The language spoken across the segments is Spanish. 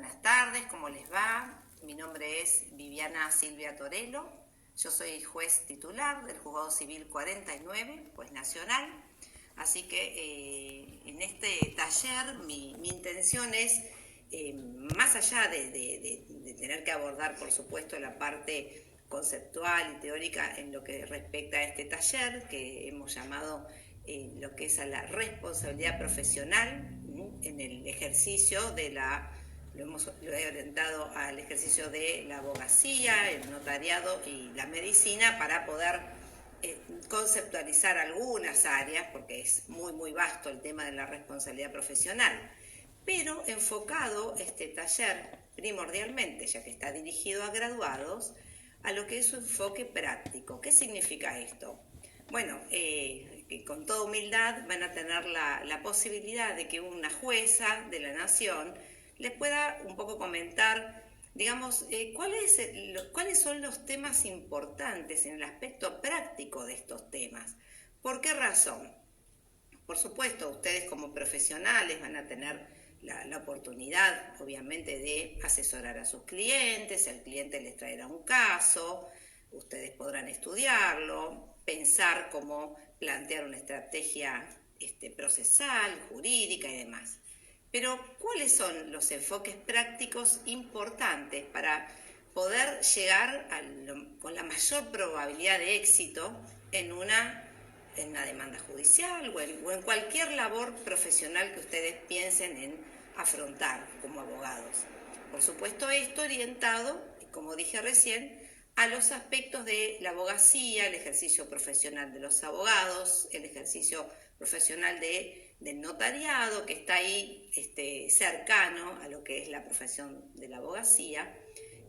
buenas tardes, ¿cómo les va? Mi nombre es Viviana Silvia Torello, yo soy juez titular del Juzgado Civil 49, juez nacional, así que en este taller mi intención es, más allá de tener que abordar, por supuesto, la parte conceptual y teórica en lo que respecta a este taller, que hemos llamado lo que es a la responsabilidad profesional en el ejercicio de lo he orientado al ejercicio de la abogacía, el notariado y la medicina para poder conceptualizar algunas áreas, porque es muy vasto el tema de la responsabilidad profesional, pero enfocado este taller primordialmente, ya que está dirigido a graduados, a lo que es su enfoque práctico. ¿Qué significa esto? Bueno, con toda humildad van a tener la posibilidad de que una jueza de la nación les pueda un poco comentar, digamos, cuáles son los temas importantes en el aspecto práctico de estos temas. ¿Por qué razón? Por supuesto, ustedes como profesionales van a tener la oportunidad, obviamente, de asesorar a sus clientes, el cliente les traerá un caso, ustedes podrán estudiarlo, pensar cómo plantear una estrategia procesal, jurídica y demás. Pero, ¿cuáles son los enfoques prácticos importantes para poder llegar con la mayor probabilidad de éxito en una demanda judicial o en cualquier labor profesional que ustedes piensen en afrontar como abogados? Por supuesto, esto orientado, como dije recién, a los aspectos de la abogacía, el ejercicio profesional de los abogados, el ejercicio profesional del notariado, que está ahí cercano a lo que es la profesión de la abogacía.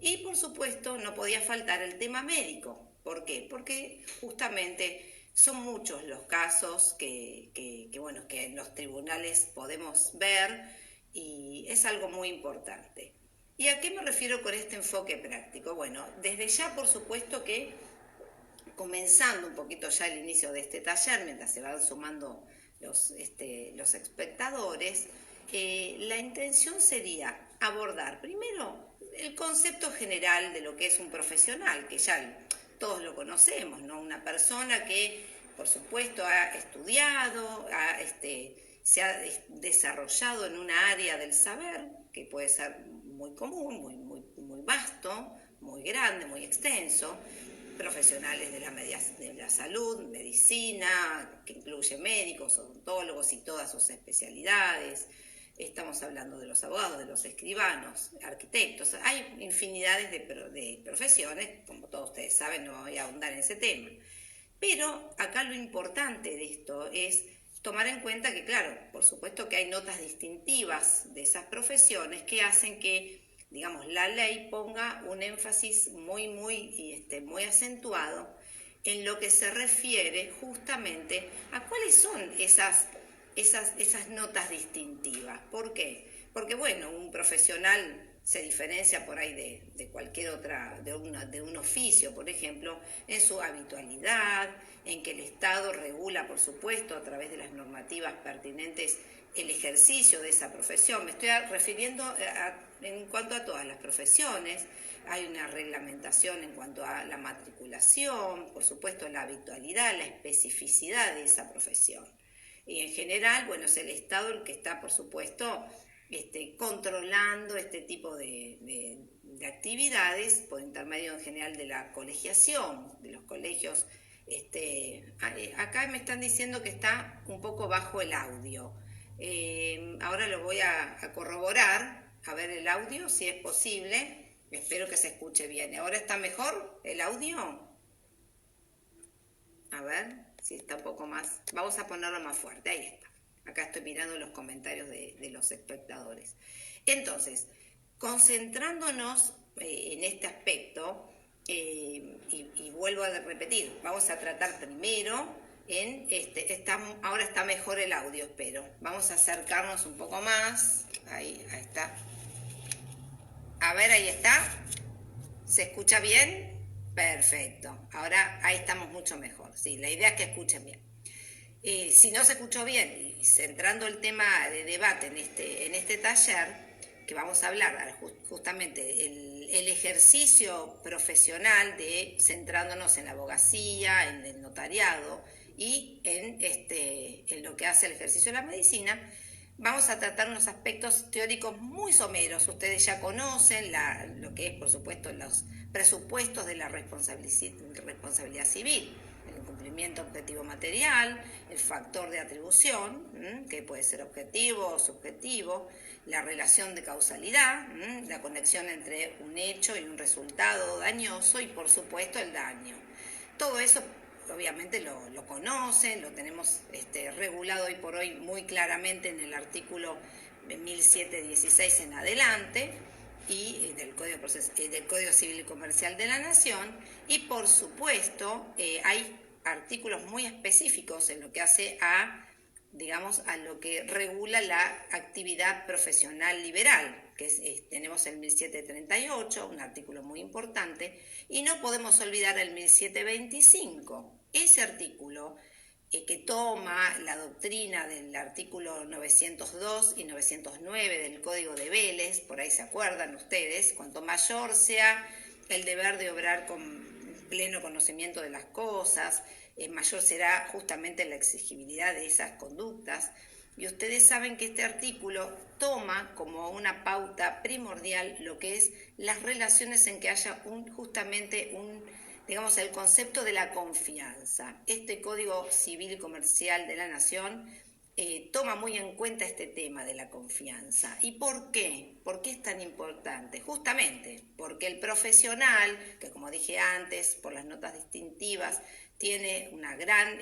Y por supuesto no podía faltar el tema médico. ¿Por qué? Porque justamente son muchos los casos que en los tribunales podemos ver y es algo muy importante. ¿Y a qué me refiero con este enfoque práctico? Bueno, desde ya por supuesto que comenzando un poquito ya el inicio de este taller, mientras se van sumando los espectadores, la intención sería abordar primero el concepto general de lo que es un profesional, que ya todos lo conocemos, ¿no? Una persona que, por supuesto, ha estudiado, se ha desarrollado en una área del saber, que puede ser muy común, muy vasto, muy grande, muy extenso, profesionales de la salud, medicina, que incluye médicos, odontólogos y todas sus especialidades. Estamos hablando de los abogados, de los escribanos, arquitectos. Hay infinidades de profesiones, como todos ustedes saben, no voy a ahondar en ese tema. Pero acá lo importante de esto es tomar en cuenta que, claro, por supuesto que hay notas distintivas de esas profesiones que hacen que, digamos, la ley ponga un énfasis muy acentuado en lo que se refiere justamente a cuáles son esas notas distintivas. ¿Por qué? Porque, bueno, un profesional se diferencia por ahí de cualquier otra, de un oficio, por ejemplo, en su habitualidad, en que el Estado regula, por supuesto, a través de las normativas pertinentes, el ejercicio de esa profesión. Me estoy refiriendo en cuanto a todas las profesiones. Hay una reglamentación en cuanto a la matriculación, por supuesto, la habitualidad, la especificidad de esa profesión. Y en general, bueno, es el Estado el que está, por supuesto, controlando este tipo de actividades por intermedio en general de la colegiación, de los colegios. Acá me están diciendo que está un poco bajo el audio. Ahora lo voy a corroborar, a ver el audio, si es posible. Espero que se escuche bien. ¿Ahora está mejor el audio? A ver si está un poco más. Vamos a ponerlo más fuerte. Ahí está. Acá estoy mirando los comentarios de los espectadores. Entonces, concentrándonos en este aspecto, y vuelvo a repetir, vamos a tratar primero en ahora está mejor el audio, espero. Vamos a acercarnos un poco más. Ahí está. A ver, ahí está. ¿Se escucha bien? Perfecto. Ahora ahí estamos mucho mejor. Sí, la idea es que escuchen bien. Si no se escuchó bien, y centrando el tema de debate en este taller, que vamos a hablar, justamente el ejercicio profesional centrándonos en la abogacía, en el notariado y en lo que hace el ejercicio de la medicina. Vamos a tratar unos aspectos teóricos muy someros. Ustedes ya conocen lo que es, por supuesto, los presupuestos de la responsabilidad civil, el incumplimiento objetivo material, el factor de atribución, que puede ser objetivo o subjetivo, la relación de causalidad, la conexión entre un hecho y un resultado dañoso y, por supuesto, el daño. Todo eso obviamente lo conocen, lo tenemos regulado hoy por hoy muy claramente en el artículo 1716 en adelante y del Código Civil y Comercial de la Nación, y por supuesto hay artículos muy específicos en lo que hace a lo que regula la actividad profesional liberal, que tenemos el 1738, un artículo muy importante, y no podemos olvidar el 1725. Ese artículo que toma la doctrina del artículo 902 y 909 del Código de Vélez, por ahí se acuerdan ustedes, cuanto mayor sea el deber de obrar con pleno conocimiento de las cosas, mayor será justamente la exigibilidad de esas conductas. Y ustedes saben que este artículo toma como una pauta primordial lo que es las relaciones en que haya el concepto de la confianza. Este Código Civil y Comercial de la Nación toma muy en cuenta este tema de la confianza. ¿Y por qué? ¿Por qué es tan importante? Justamente porque el profesional, que como dije antes, por las notas distintivas, tiene una gran,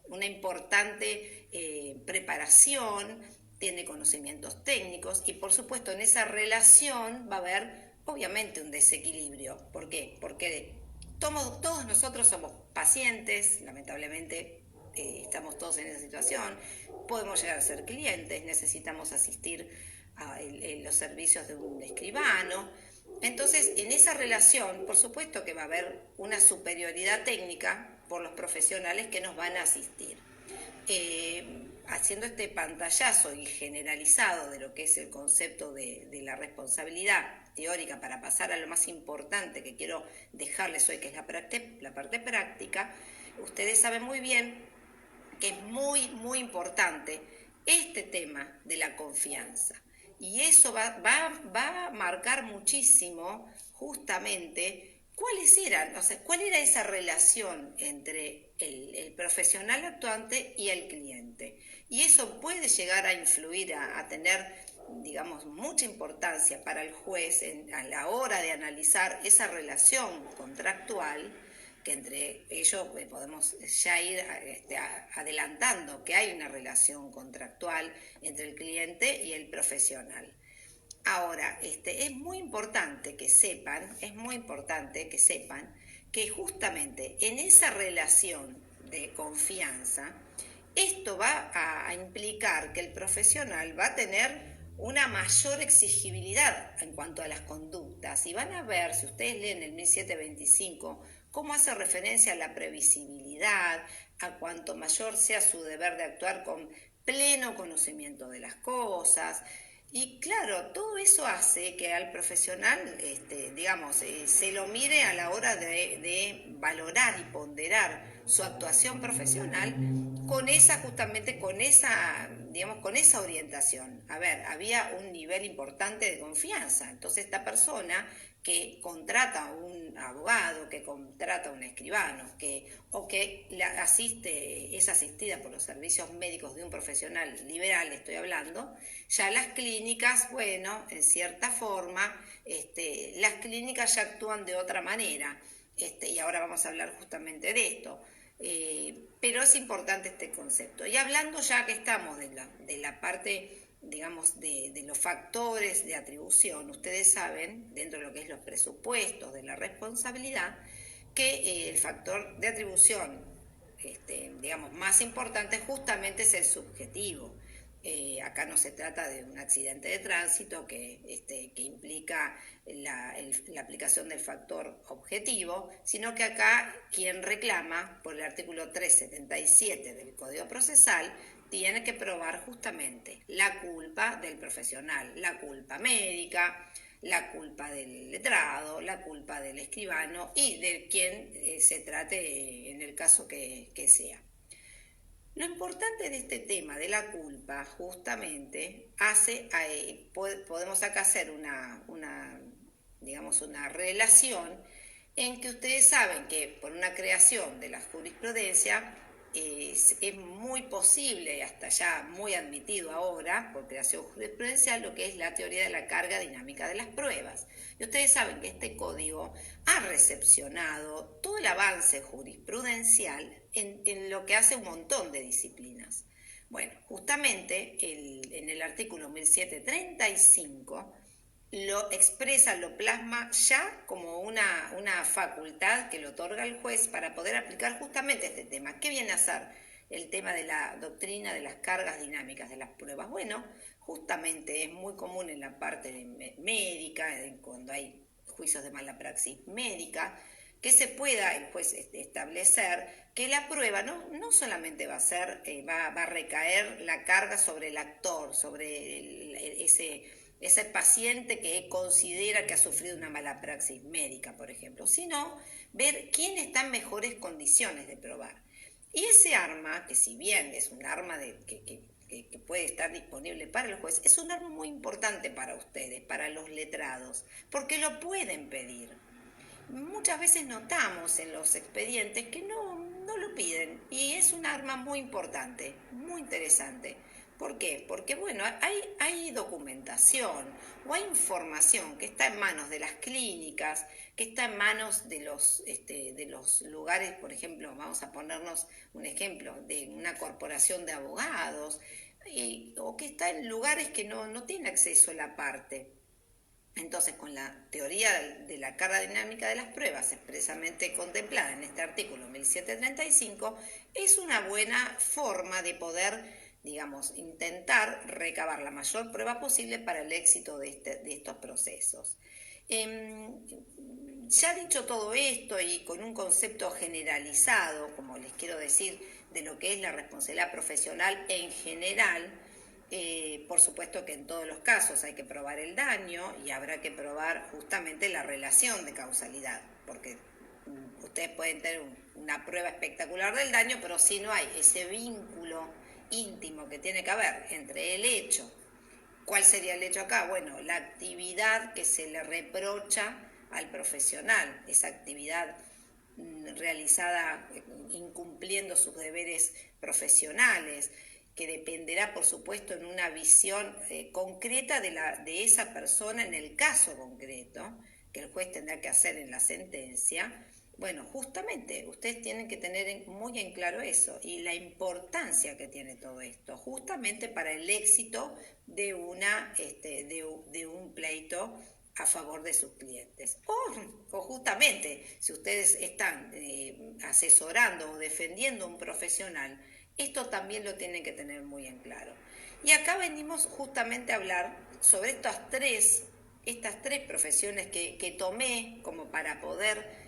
una importante preparación, tiene conocimientos técnicos y por supuesto en esa relación va a haber obviamente un desequilibrio. ¿Por qué? Porque todos nosotros somos pacientes, lamentablemente estamos todos en esa situación, podemos llegar a ser clientes, necesitamos asistir a los servicios de un escribano. Entonces, en esa relación, por supuesto que va a haber una superioridad técnica por los profesionales que nos van a asistir. Haciendo este pantallazo y generalizado de lo que es el concepto de la responsabilidad teórica para pasar a lo más importante que quiero dejarles hoy, que es la parte práctica, ustedes saben muy bien que es muy, muy importante este tema de la confianza. Y eso va a marcar muchísimo justamente cuál era esa relación entre el profesional actuante y el cliente. Y eso puede llegar a influir, a tener, mucha importancia para el juez a la hora de analizar esa relación contractual, que entre ellos podemos ya ir adelantando que hay una relación contractual entre el cliente y el profesional. Ahora, es muy importante que sepan que justamente en esa relación de confianza, esto va a implicar que el profesional va a tener una mayor exigibilidad en cuanto a las conductas. Y van a ver, si ustedes leen el 1725, cómo hace referencia a la previsibilidad, a cuanto mayor sea su deber de actuar con pleno conocimiento de las cosas. Y claro, todo eso hace que al profesional, se lo mire a la hora de valorar y ponderar su actuación profesional con esa orientación. A ver, había un nivel importante de confianza. Entonces esta persona que contrata a un abogado, que contrata a un escribano, o que es asistida por los servicios médicos de un profesional liberal, estoy hablando, ya las clínicas, bueno, en cierta forma, las clínicas ya actúan de otra manera, y ahora vamos a hablar justamente de esto. Pero es importante este concepto. Y hablando ya que estamos de la parte, de los factores de atribución, ustedes saben, dentro de lo que es los presupuestos de la responsabilidad, que el factor de atribución, más importante justamente es el subjetivo. Acá no se trata de un accidente de tránsito que implica la aplicación del factor objetivo, sino que acá quien reclama por el artículo 377 del Código Procesal tiene que probar justamente la culpa del profesional, la culpa médica, la culpa del letrado, la culpa del escribano y de quien se trate en el caso que sea. Lo importante de este tema de la culpa, justamente, podemos acá hacer digamos, una relación en que ustedes saben que por una creación de la jurisprudencia es muy posible, hasta ya muy admitido ahora, por creación jurisprudencial, lo que es la teoría de la carga dinámica de las pruebas. Y ustedes saben que este código ha recepcionado todo el avance jurisprudencial en lo que hace un montón de disciplinas. Bueno, justamente en el artículo 1735 lo expresa, lo plasma ya como una facultad que le otorga el juez para poder aplicar justamente este tema. ¿Qué viene a ser el tema de la doctrina de las cargas dinámicas de las pruebas? Bueno, justamente es muy común en la parte médica, cuando hay juicios de mala praxis médica, que se pueda el juez establecer que la prueba no solamente va a recaer la carga sobre el actor, sobre ese paciente que considera que ha sufrido una mala praxis médica, por ejemplo, sino ver quién está en mejores condiciones de probar. Y ese arma, que si bien es un arma que puede estar disponible para el juez, es un arma muy importante para ustedes, para los letrados, porque lo pueden pedir. Muchas veces notamos en los expedientes que no lo piden y es un arma muy importante, muy interesante. ¿Por qué? Porque bueno, hay documentación o hay información que está en manos de las clínicas, que está en manos de los lugares, por ejemplo, vamos a ponernos un ejemplo, de una corporación de abogados, o que está en lugares que no tienen acceso a la parte. Entonces, con la teoría de la carga dinámica de las pruebas expresamente contemplada en este artículo 1735, es una buena forma de poder, digamos, intentar recabar la mayor prueba posible para el éxito de estos procesos. Ya dicho todo esto y con un concepto generalizado, como les quiero decir, de lo que es la responsabilidad profesional en general, por supuesto que en todos los casos hay que probar el daño y habrá que probar justamente la relación de causalidad, porque ustedes pueden tener una prueba espectacular del daño, pero si no hay ese vínculo íntimo que tiene que haber entre el hecho. ¿Cuál sería el hecho acá? Bueno, la actividad que se le reprocha al profesional, esa actividad realizada incumpliendo sus deberes profesionales, que dependerá, por supuesto, en una visión concreta de esa persona en el caso concreto, que el juez tendrá que hacer en la sentencia. Bueno, justamente ustedes tienen que tener muy en claro eso y la importancia que tiene todo esto, justamente para el éxito de un pleito a favor de sus clientes. O justamente, si ustedes están asesorando o defendiendo a un profesional, esto también lo tienen que tener muy en claro. Y acá venimos justamente a hablar sobre estas tres profesiones que tomé como para poder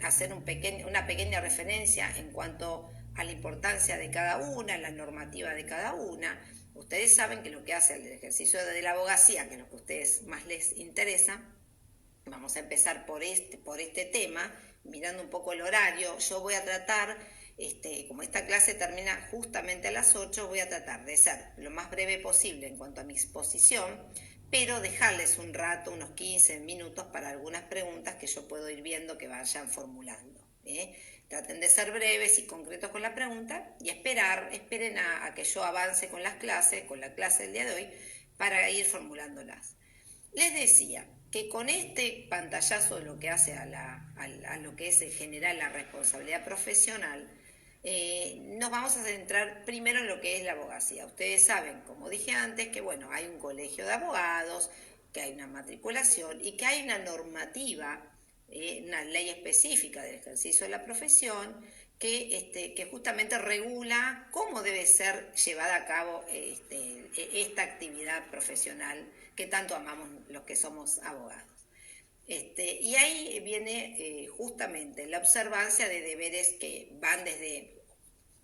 hacer una pequeña referencia en cuanto a la importancia de cada una, la normativa de cada una. Ustedes saben que lo que hace el ejercicio de la abogacía, que es lo que a ustedes más les interesa, vamos a empezar por este tema, mirando un poco el horario. Yo voy a tratar, como esta clase termina justamente a las 8, voy a tratar de ser lo más breve posible en cuanto a mi exposición, pero dejarles un rato, unos 15 minutos para algunas preguntas que yo puedo ir viendo que vayan formulando. Traten de ser breves y concretos con la pregunta y esperen a que yo avance con la clase del día de hoy para ir formulándolas. Les decía que con este pantallazo de lo que hace a lo que es en general la responsabilidad profesional, nos vamos a centrar primero en lo que es la abogacía. Ustedes saben, como dije antes, que bueno, hay un colegio de abogados, que hay una matriculación y que hay una normativa, una ley específica del ejercicio de la profesión que justamente regula cómo debe ser llevada a cabo esta actividad profesional que tanto amamos los que somos abogados. Y ahí viene justamente la observancia de deberes que van desde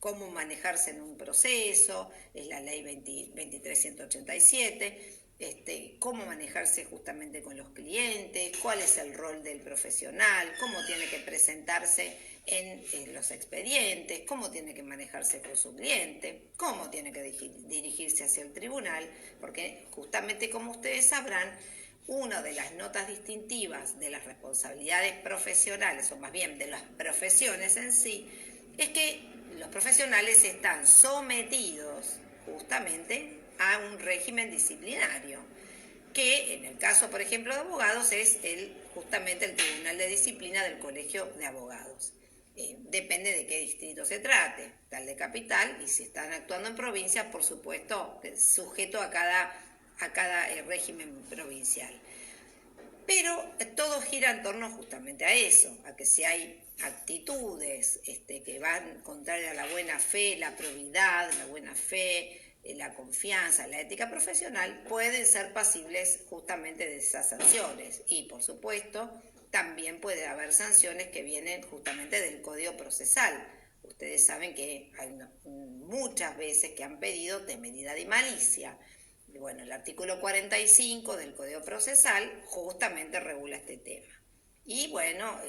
cómo manejarse en un proceso, es la ley 23187, cómo manejarse justamente con los clientes, cuál es el rol del profesional, cómo tiene que presentarse en los expedientes, cómo tiene que manejarse con su cliente, cómo tiene que dirigirse hacia el tribunal, porque justamente como ustedes sabrán, una de las notas distintivas de las responsabilidades profesionales, o más bien de las profesiones en sí, es que los profesionales están sometidos justamente a un régimen disciplinario, que en el caso, por ejemplo, de abogados es justamente el Tribunal de Disciplina del Colegio de Abogados. Depende de qué distrito se trate, tal de capital, y si están actuando en provincia, por supuesto, sujeto a cada régimen provincial. Pero todo gira en torno justamente a eso, a que si hay actitudes que van contrarias a la buena fe, la probidad, la buena fe, la confianza, la ética profesional, pueden ser pasibles justamente de esas sanciones. Y por supuesto, también puede haber sanciones que vienen justamente del Código Procesal. Ustedes saben que hay muchas veces que han pedido temeridad y malicia. Bueno, el artículo 45 del Código Procesal justamente regula este tema. Y bueno,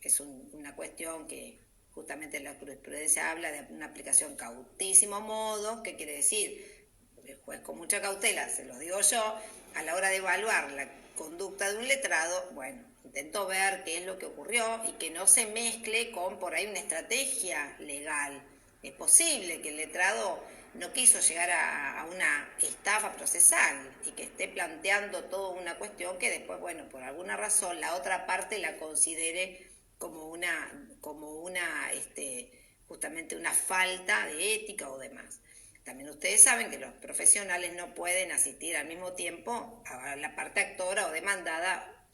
es una cuestión que justamente la jurisprudencia habla de una aplicación cautísimo modo. ¿Qué quiere decir? El juez con mucha cautela, se los digo yo, a la hora de evaluar la conducta de un letrado, bueno, intento ver qué es lo que ocurrió y que no se mezcle con por ahí una estrategia legal. Es posible que el letrado no quiso llegar a una estafa procesal y que esté planteando toda una cuestión que después, bueno, por alguna razón la otra parte la considere como justamente una falta de ética o demás. También ustedes saben que los profesionales no pueden asistir al mismo tiempo a la parte actora o demandada,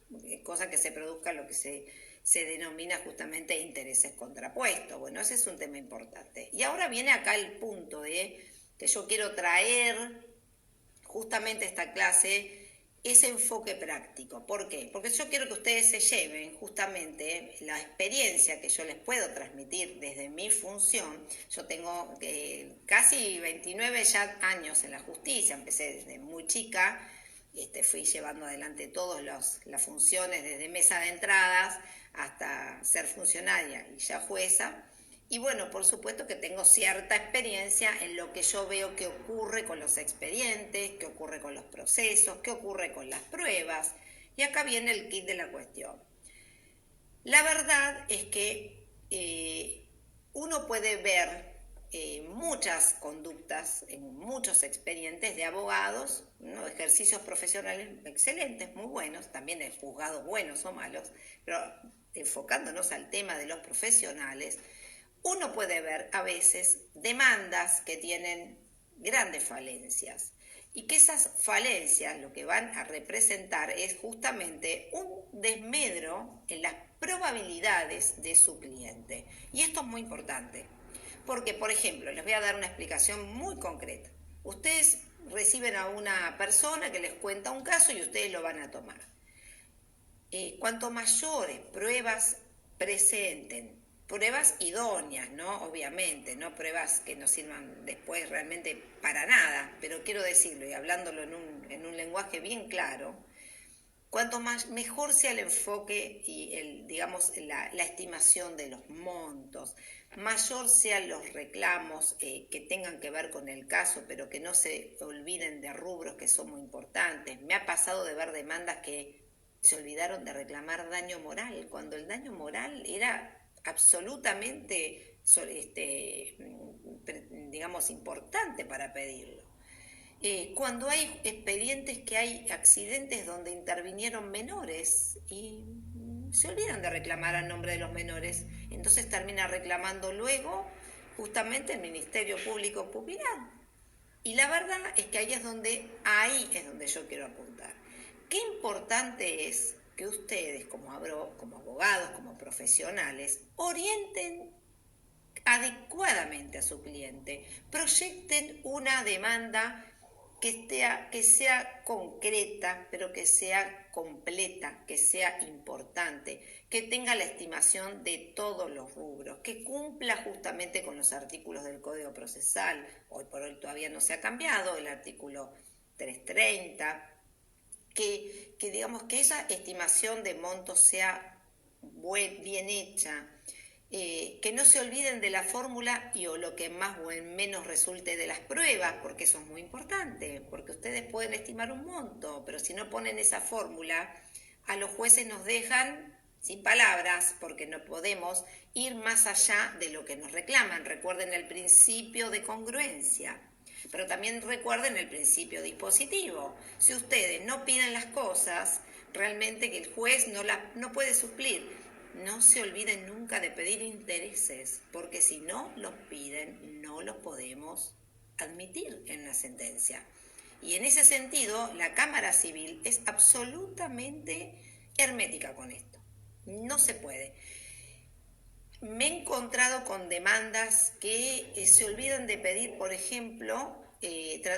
cosa que se produzca lo que se denomina justamente intereses contrapuestos. Bueno, ese es un tema importante. Y ahora viene acá el punto de que yo quiero traer justamente esta clase, ese enfoque práctico. ¿Por qué? Porque yo quiero que ustedes se lleven justamente la experiencia que yo les puedo transmitir desde mi función. Yo tengo casi 29 ya años en la justicia, empecé desde muy chica, fui llevando adelante todas las funciones desde mesa de entradas hasta ser funcionaria y ya jueza. Y bueno, por supuesto que tengo cierta experiencia en lo que yo veo que ocurre con los expedientes, que ocurre con los procesos, que ocurre con las pruebas. Y acá viene el kit de la cuestión. La verdad es que uno puede ver muchas conductas en muchos expedientes de abogados, ¿no? Ejercicios profesionales excelentes, muy buenos, también de juzgados buenos o malos, pero enfocándonos al tema de los profesionales, uno puede ver a veces demandas que tienen grandes falencias y que esas falencias lo que van a representar es justamente un desmedro en las probabilidades de su cliente. Y esto es muy importante, porque, por ejemplo, les voy a dar una explicación muy concreta. Ustedes reciben a una persona que les cuenta un caso y ustedes lo van a tomar. Cuanto mayores pruebas presenten, pruebas idóneas, ¿no? Obviamente, no pruebas que no sirvan después realmente para nada, pero quiero decirlo y hablándolo en un lenguaje bien claro, cuanto más mejor sea el enfoque y la estimación de los montos, mayor sean los reclamos que tengan que ver con el caso, pero que no se olviden de rubros que son muy importantes. Me ha pasado de ver demandas que se olvidaron de reclamar daño moral, cuando el daño moral era absolutamente, importante para pedirlo. Cuando hay expedientes que hay accidentes donde intervinieron menores y se olvidan de reclamar al nombre de los menores, entonces termina reclamando luego justamente el Ministerio Público Popular. Y la verdad es que ahí es donde yo quiero apuntar. Qué importante es que ustedes como abogados, como profesionales, orienten adecuadamente a su cliente, proyecten una demanda que sea concreta, pero que sea completa, que sea importante, que tenga la estimación de todos los rubros, que cumpla justamente con los artículos del Código Procesal. Hoy por hoy todavía no se ha cambiado el artículo 330, que digamos que esa estimación de montos sea bien hecha, que no se olviden de la fórmula y o lo que más o menos resulte de las pruebas, porque eso es muy importante, porque ustedes pueden estimar un monto, pero si no ponen esa fórmula, a los jueces nos dejan sin palabras, porque no podemos ir más allá de lo que nos reclaman. Recuerden el principio de congruencia, pero también recuerden el principio dispositivo. Si ustedes no piden las cosas, realmente que el juez no puede suplir. No se olviden nunca de pedir intereses, porque si no los piden, no los podemos admitir en la sentencia. Y en ese sentido, la Cámara Civil es absolutamente hermética con esto. No se puede. Me he encontrado con demandas que se olvidan de pedir, por ejemplo,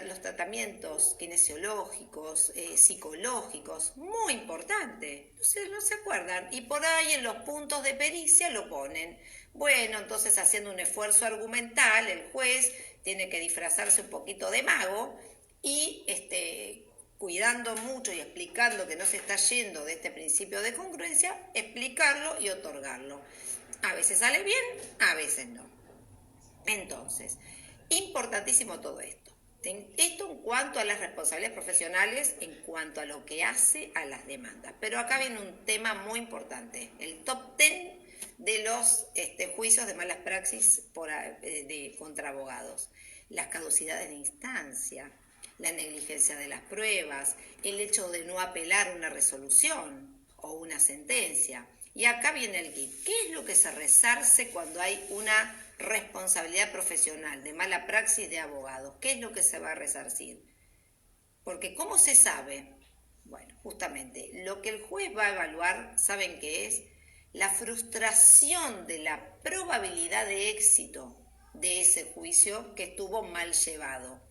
los tratamientos kinesiológicos, psicológicos, muy importante, no se acuerdan, y por ahí en los puntos de pericia lo ponen. Bueno, entonces haciendo un esfuerzo argumental, el juez tiene que disfrazarse un poquito de mago y cuidando mucho y explicando que no se está yendo de este principio de congruencia, explicarlo y otorgarlo. A veces sale bien, a veces no. Entonces, importantísimo todo esto. Esto en cuanto a las responsabilidades profesionales, en cuanto a lo que hace a las demandas. Pero acá viene un tema muy importante, el top 10 de los juicios de malas praxis contra abogados. Las caducidades de instancia, la negligencia de las pruebas, el hecho de no apelar una resolución o una sentencia. Y acá viene el kit. ¿Qué es lo que se resarce cuando hay una responsabilidad profesional de mala praxis de abogados? ¿Qué es lo que se va a resarcir? Porque ¿cómo se sabe? Bueno, justamente lo que el juez va a evaluar, ¿saben qué es? La frustración de la probabilidad de éxito de ese juicio que estuvo mal llevado.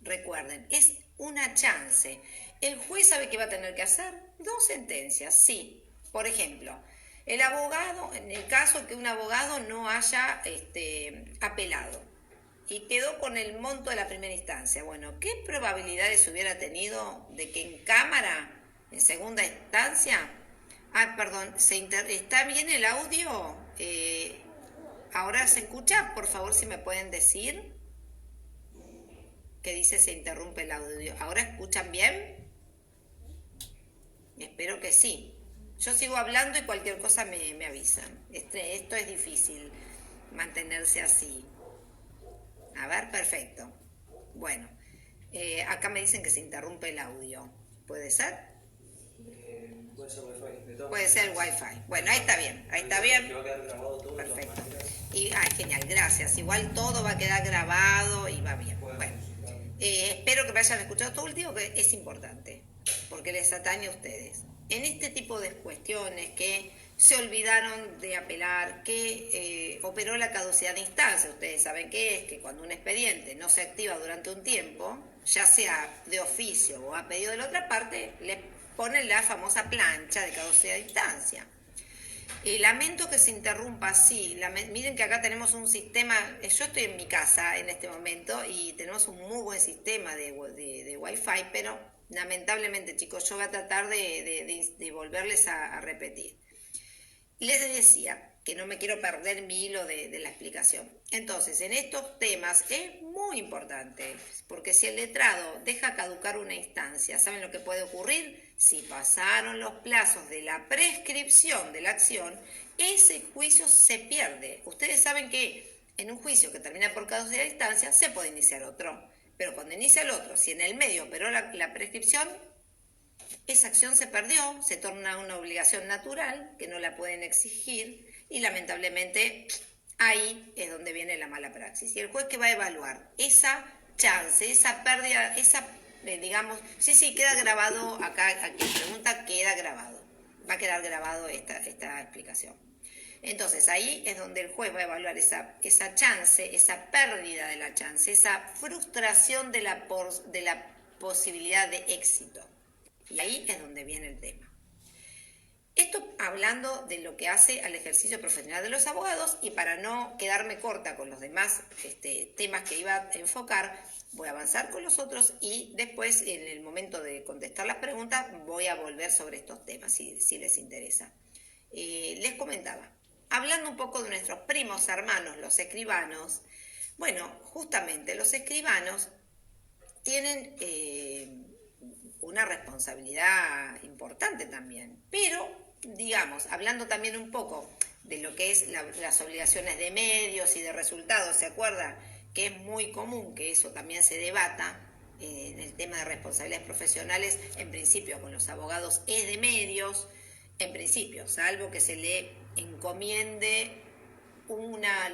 Recuerden, es una chance. El juez sabe qué va a tener que hacer. 2 sentencias, sí. Por ejemplo, el abogado, en el caso que un abogado no haya apelado y quedó con el monto de la primera instancia. Bueno, ¿qué probabilidades hubiera tenido de que en cámara, en segunda instancia, perdón, ¿está bien el audio? ¿Ahora se escucha? Por favor, si me pueden decir. Que dice se interrumpe el audio. ¿Ahora escuchan bien? Espero que sí. Yo sigo hablando y cualquier cosa me avisan. Esto es difícil, mantenerse así. A ver, perfecto. Bueno, acá me dicen que se interrumpe el audio. ¿Puede ser? Puede ser Wi-Fi. Puede ser Wi-Fi. Bueno, ahí está bien. Ahí está bien. Va a quedar grabado todo. Perfecto. Y, genial, gracias. Igual todo va a quedar grabado y va bien. Bueno, espero que me hayan escuchado todo último, que es importante, porque les atañe a ustedes. En este tipo de cuestiones que se olvidaron de apelar, que operó la caducidad de instancia, ustedes saben qué es, que cuando un expediente no se activa durante un tiempo, ya sea de oficio o a pedido de la otra parte, les ponen la famosa plancha de caducidad de instancia. Lamento que se interrumpa así. Miren que acá tenemos un sistema. Yo estoy en mi casa en este momento y tenemos un muy buen sistema de Wi-Fi, pero lamentablemente, chicos, yo voy a tratar de volverles a repetir. Les decía que no me quiero perder mi hilo de la explicación. Entonces, en estos temas es muy importante, porque si el letrado deja caducar una instancia, ¿saben lo que puede ocurrir? Si pasaron los plazos de la prescripción de la acción, ese juicio se pierde. Ustedes saben que en un juicio que termina por caducidad de instancia se puede iniciar otro, pero cuando inicia el otro, si en el medio operó la prescripción, esa acción se perdió, se torna una obligación natural que no la pueden exigir y lamentablemente ahí es donde viene la mala praxis. Y el juez que va a evaluar esa chance, esa pérdida, digamos, sí, queda grabado acá, aquí pregunta, queda grabado. Va a quedar grabado esta explicación. Entonces ahí es donde el juez va a evaluar esa chance, esa pérdida de la chance, esa frustración de la posibilidad de éxito. Y ahí es donde viene el tema. Esto hablando de lo que hace al ejercicio profesional de los abogados, y para no quedarme corta con los demás temas que iba a enfocar, voy a avanzar con los otros y después en el momento de contestar las preguntas voy a volver sobre estos temas si les interesa. Les comentaba, hablando un poco de nuestros primos hermanos, los escribanos, bueno, justamente los escribanos tienen una responsabilidad importante también, pero digamos, hablando también un poco de lo que es las obligaciones de medios y de resultados, ¿se acuerda? Que es muy común que eso también se debata en el tema de responsabilidades profesionales, en principio con los abogados es de medios, en principio, salvo que se le encomiende una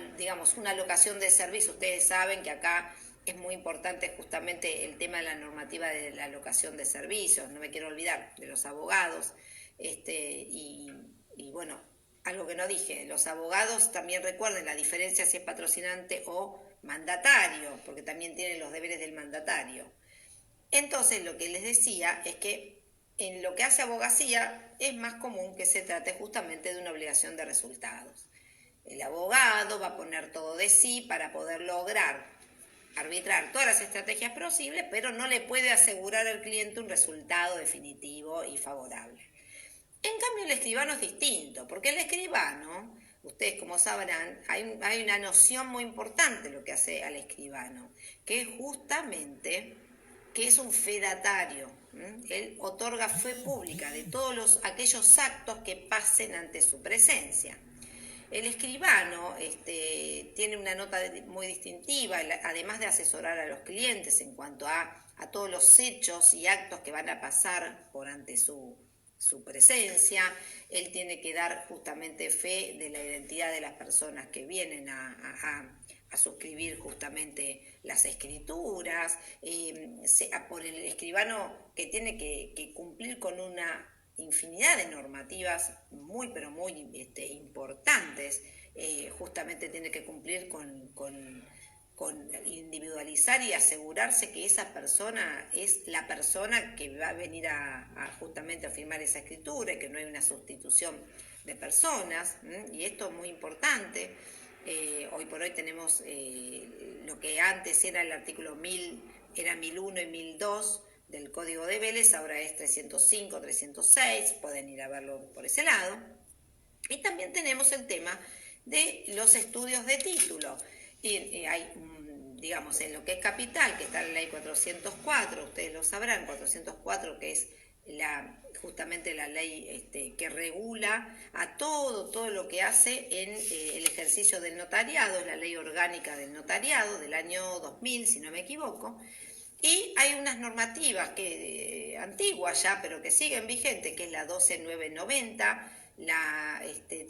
alocación de servicio. Ustedes saben que acá es muy importante justamente el tema de la normativa de la alocación de servicios, no me quiero olvidar de los abogados, y bueno, algo que no dije, los abogados también recuerden la diferencia si es patrocinante o mandatario, porque también tienen los deberes del mandatario. Entonces lo que les decía es que en lo que hace abogacía es más común que se trate justamente de una obligación de resultados. El abogado va a poner todo de sí para poder lograr arbitrar todas las estrategias posibles, pero no le puede asegurar al cliente un resultado definitivo y favorable. En cambio, el escribano es distinto, porque el escribano, ustedes como sabrán, hay una noción muy importante de lo que hace al escribano, que es justamente que es un fedatario. Él otorga fe pública de todos aquellos actos que pasen ante su presencia. El escribano tiene una nota muy distintiva, además de asesorar a los clientes en cuanto a todos los hechos y actos que van a pasar por ante su presencia. Él tiene que dar justamente fe de la identidad de las personas que vienen a suscribir justamente las escrituras, por el escribano que tiene que cumplir con una infinidad de normativas muy pero muy importantes, justamente tiene que cumplir con individualizar y asegurarse que esa persona es la persona que va a venir justamente a firmar esa escritura y que no hay una sustitución de personas, y esto es muy importante. Hoy por hoy tenemos lo que antes era el artículo 1000, era 1001 y 1002 del Código de Vélez, ahora es 305, 306, pueden ir a verlo por ese lado. Y también tenemos el tema de los estudios de título. Y hay, digamos, en lo que es capital, que está en la ley 404, ustedes lo sabrán, 404, que es justamente la ley que regula a todo lo que hace en el ejercicio del notariado, es la ley orgánica del notariado del año 2000, si no me equivoco. Y hay unas normativas antiguas ya, pero que siguen vigentes, que es la 12990,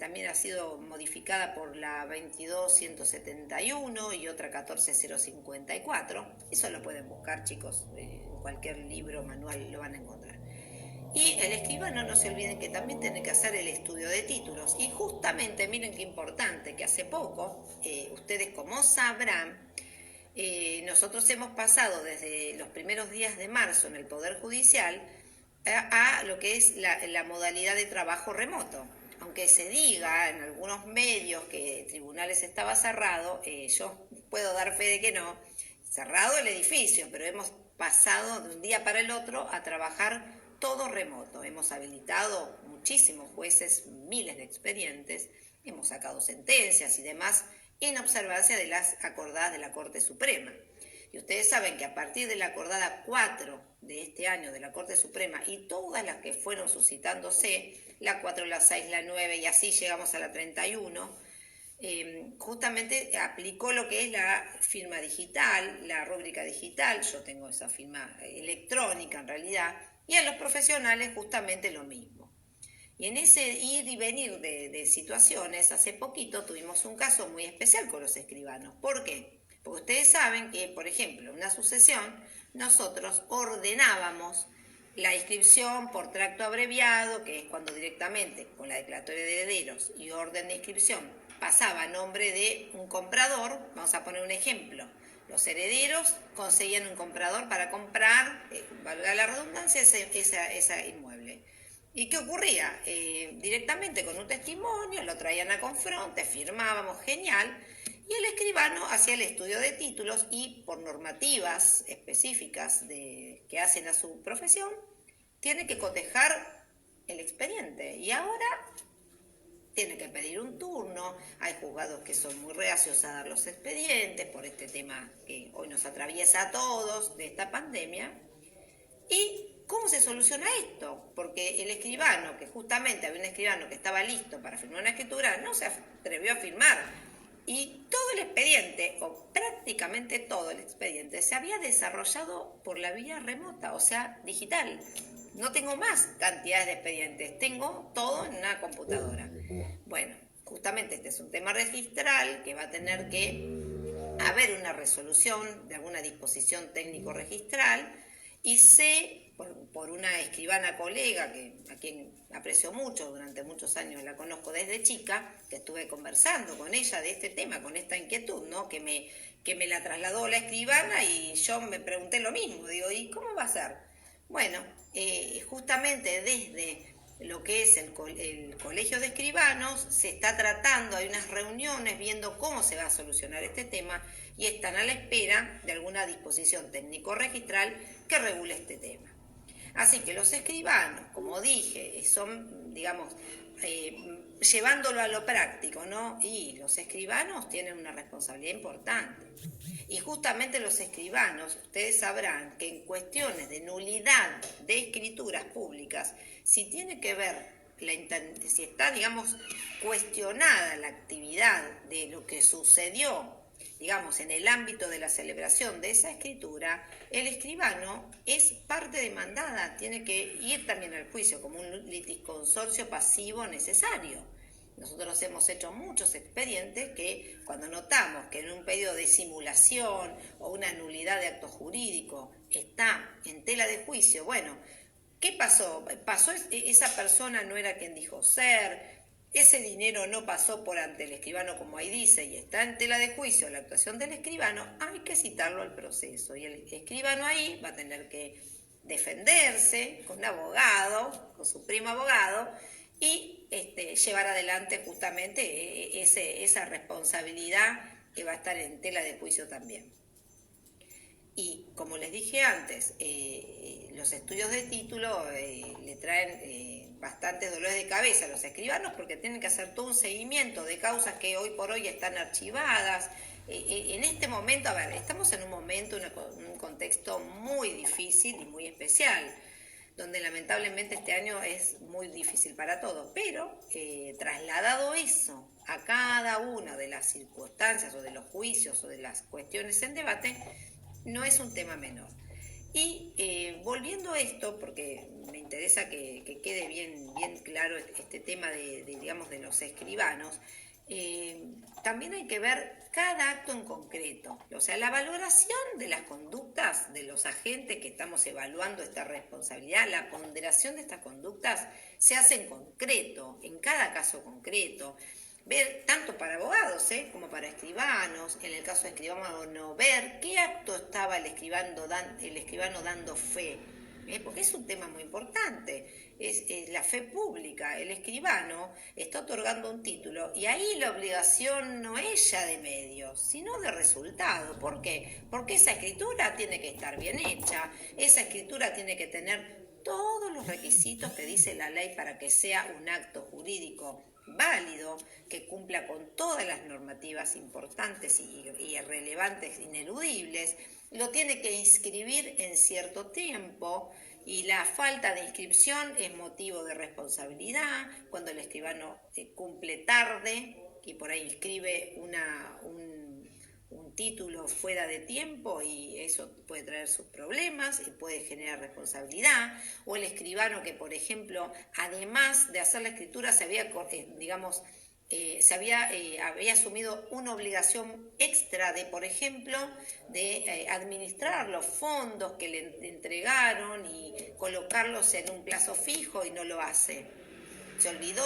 también ha sido modificada por la 22171 y otra 14054. Eso lo pueden buscar, chicos, en cualquier libro, manual, lo van a encontrar. Y el escribano, no se olviden que también tiene que hacer el estudio de títulos. Y justamente, miren qué importante, que hace poco, ustedes como sabrán, nosotros hemos pasado desde los primeros días de marzo en el Poder Judicial a lo que es la modalidad de trabajo remoto. Aunque se diga en algunos medios que tribunales estaba cerrado, yo puedo dar fe de que no, cerrado el edificio, pero hemos pasado de un día para el otro a trabajar todo remoto. Hemos habilitado muchísimos jueces, miles de expedientes, hemos sacado sentencias y demás en observancia de las acordadas de la Corte Suprema. Y ustedes saben que a partir de la acordada 4 de este año de la Corte Suprema y todas las que fueron suscitándose, la 4, la 6, la 9 y así llegamos a la 31, justamente aplicó lo que es la firma digital, la rúbrica digital, yo tengo esa firma electrónica en realidad, y a los profesionales justamente lo mismo. Y en ese ir y venir de situaciones, hace poquito tuvimos un caso muy especial con los escribanos. ¿Por qué? Porque ustedes saben que, por ejemplo, en una sucesión, nosotros ordenábamos la inscripción por tracto abreviado, que es cuando directamente con la declaratoria de herederos y orden de inscripción pasaba a nombre de un comprador. Vamos a poner un ejemplo. los herederos conseguían un comprador para comprar, valga la redundancia, ese inmueble. ¿Y qué ocurría? Directamente con un testimonio, lo traían a Confronte, firmábamos, genial, y el escribano hacía el estudio de títulos y por normativas específicas que hacen a su profesión, tiene que cotejar el expediente. Y ahora tiene que pedir un turno, hay juzgados que son muy reacios a dar los expedientes por este tema que hoy nos atraviesa a todos de esta pandemia. ¿Y cómo se soluciona esto? Porque el escribano, que justamente había un escribano que estaba listo para firmar una escritura, no se atrevió a firmar. Y todo el expediente, o prácticamente todo el expediente, se había desarrollado por la vía remota, o sea, digital. No tengo más cantidades de expedientes, tengo todo en una computadora. Bueno, justamente este es un tema registral que va a tener que haber una resolución de alguna disposición técnico registral, y sé por una escribana colega a quien aprecio mucho, durante muchos años la conozco desde chica, que estuve conversando con ella de este tema, con esta inquietud, ¿no? que me la trasladó la escribana, y yo me pregunté lo mismo, digo, ¿y cómo va a ser? Bueno, justamente desde lo que es el Colegio de Escribanos se está tratando, hay unas reuniones viendo cómo se va a solucionar este tema, y están a la espera de alguna disposición técnico-registral que regule este tema. Así que los escribanos, como dije, son, digamos, llevándolo a lo práctico, ¿no? Y los escribanos tienen una responsabilidad importante. Y justamente los escribanos, ustedes sabrán que en cuestiones de nulidad de escrituras públicas, si tiene que ver, si está, digamos, cuestionada la actividad de lo que sucedió, digamos, en el ámbito de la celebración de esa escritura, el escribano es parte demandada, tiene que ir también al juicio como un litisconsorcio pasivo necesario. Nosotros hemos hecho muchos expedientes que cuando notamos que en un pedido de simulación o una nulidad de acto jurídico está en tela de juicio, bueno, ¿qué pasó? Esa persona no era quien dijo ser, ese dinero no pasó por ante el escribano como ahí dice, y está en tela de juicio la actuación del escribano, hay que citarlo al proceso, y el escribano ahí va a tener que defenderse con un abogado, con su primo abogado, y llevar adelante justamente esa responsabilidad que va a estar en tela de juicio también. Y como les dije antes, los estudios de título le traen bastantes dolores de cabeza a los escribanos, porque tienen que hacer todo un seguimiento de causas que hoy por hoy están archivadas. En este momento, a ver, estamos en un momento, un contexto muy difícil y muy especial, donde lamentablemente este año es muy difícil para todos, pero trasladado eso a cada una de las circunstancias o de los juicios o de las cuestiones en debate, no es un tema menor. Y volviendo a esto, porque me interesa que quede bien claro este tema digamos, de los escribanos, también hay que ver cada acto en concreto. O sea, la valoración de las conductas de los agentes que estamos evaluando esta responsabilidad, la ponderación de estas conductas se hace en concreto, en cada caso concreto. Ver tanto para abogados como para escribanos, en el caso de escribano, ver qué acto estaba el escribano dando fe, porque es un tema muy importante, es la fe pública. El escribano está otorgando un título y ahí la obligación no es ya de medios, sino de resultado. ¿Por qué? Porque esa escritura tiene que estar bien hecha, esa escritura tiene que tener todos los requisitos que dice la ley para que sea un acto jurídico válido, que cumpla con todas las normativas importantes y relevantes, ineludibles, lo tiene que inscribir en cierto tiempo, y la falta de inscripción es motivo de responsabilidad cuando el escribano cumple tarde y por ahí inscribe un título fuera de tiempo, y eso puede traer sus problemas y puede generar responsabilidad. O el escribano que, por ejemplo, además de hacer la escritura se había, había asumido una obligación extra de, por ejemplo, de administrar los fondos que le entregaron y colocarlos en un plazo fijo, y no lo hace. se olvidó,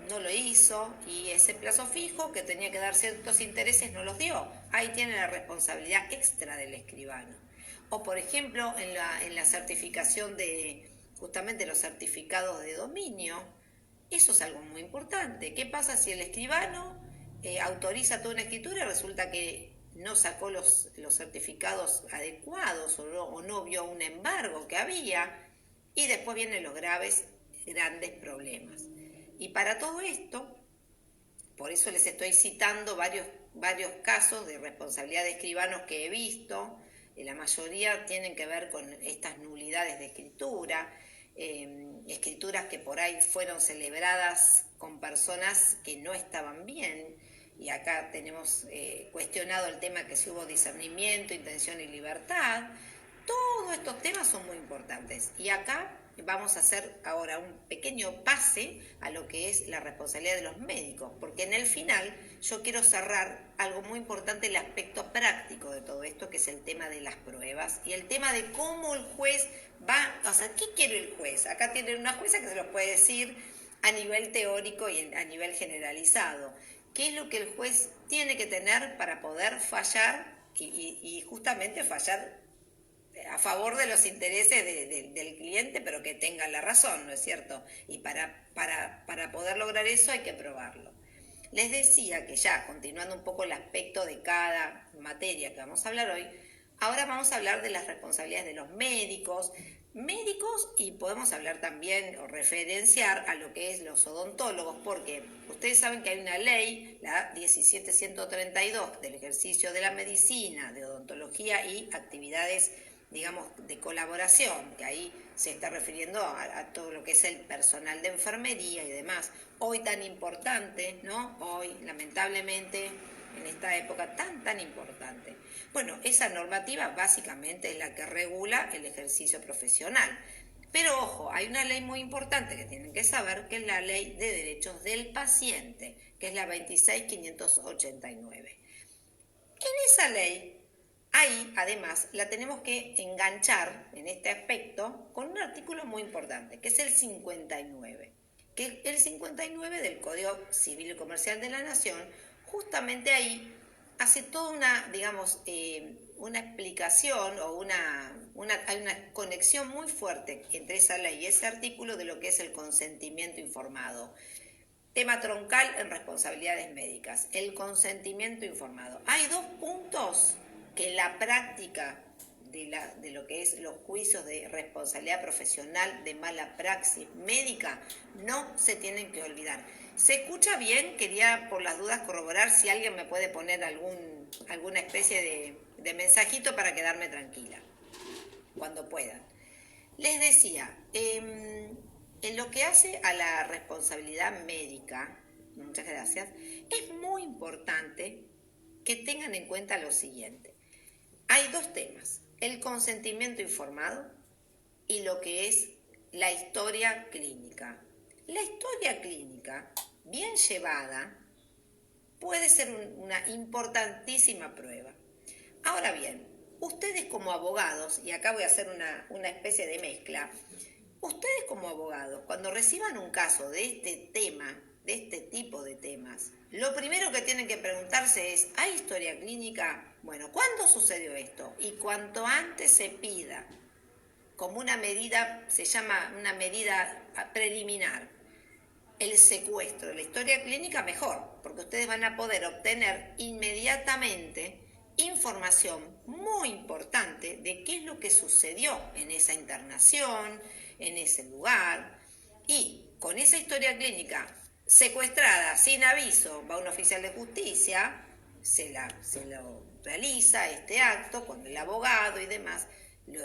no lo hizo y ese plazo fijo que tenía que dar ciertos intereses no los dio. Ahí tiene la responsabilidad extra del escribano. O por ejemplo en la certificación de justamente los certificados de dominio, eso es algo muy importante. ¿Qué pasa si el escribano autoriza toda una escritura y resulta que no sacó los certificados adecuados o no vio un embargo que había? Y después vienen los grandes problemas. Y para todo esto, por eso les estoy citando varios casos de responsabilidad de escribanos que he visto. La mayoría tienen que ver con estas nulidades de escritura, escrituras que por ahí fueron celebradas con personas que no estaban bien. Y acá tenemos cuestionado el tema que si hubo discernimiento, intención y libertad. Todos estos temas son muy importantes. Y acá vamos a hacer ahora un pequeño pase a lo que es la responsabilidad de los médicos, porque en el final yo quiero cerrar algo muy importante, el aspecto práctico de todo esto, que es el tema de las pruebas y el tema de cómo el juez va, o sea, ¿qué quiere el juez? Acá tienen una jueza que se los puede decir a nivel teórico y a nivel generalizado. ¿Qué es lo que el juez tiene que tener para poder fallar y justamente fallar a favor de los intereses del cliente, pero que tengan la razón, ¿no es cierto? Y para poder lograr eso hay que probarlo. Les decía que ya, continuando un poco el aspecto de cada materia que vamos a hablar hoy, ahora vamos a hablar de las responsabilidades de los médicos y podemos hablar también o referenciar a lo que es los odontólogos, porque ustedes saben que hay una ley, la 17132, del ejercicio de la medicina, de odontología y actividades, digamos, de colaboración, que ahí se está refiriendo a todo lo que es el personal de enfermería y demás. Hoy tan importante, ¿no? Hoy, lamentablemente, en esta época tan importante. Bueno, esa normativa básicamente es la que regula el ejercicio profesional. Pero ojo, hay una ley muy importante que tienen que saber, que es la Ley de Derechos del Paciente, que es la 26589. En esa ley, ahí además la tenemos que enganchar en este aspecto con un artículo muy importante, que es el 59, que el 59 del Código Civil y Comercial de la Nación, justamente ahí hace toda una, digamos, una explicación o hay una conexión muy fuerte entre esa ley y ese artículo de lo que es el consentimiento informado. Tema troncal en responsabilidades médicas, el consentimiento informado. Hay dos puntos que en la práctica de lo que es los juicios de responsabilidad profesional de mala praxis médica no se tienen que olvidar. ¿Se escucha bien? Quería por las dudas corroborar si alguien me puede poner alguna especie de mensajito para quedarme tranquila, cuando puedan. Les decía, en lo que hace a la responsabilidad médica, muchas gracias, es muy importante que tengan en cuenta lo siguiente. Hay dos temas, el consentimiento informado y lo que es la historia clínica. La historia clínica, bien llevada, puede ser una importantísima prueba. Ahora bien, ustedes como abogados, y acá voy a hacer una especie de mezcla, ustedes como abogados, cuando reciban un caso de este tema, de este tipo de temas, lo primero que tienen que preguntarse es, ¿hay historia clínica? Bueno, ¿cuándo sucedió esto? Y cuanto antes se pida, como una medida, se llama una medida preliminar, el secuestro de la historia clínica, mejor, porque ustedes van a poder obtener inmediatamente información muy importante de qué es lo que sucedió en esa internación, en ese lugar, y con esa historia clínica secuestrada sin aviso, va un oficial de justicia, se lo realiza este acto con el abogado y demás,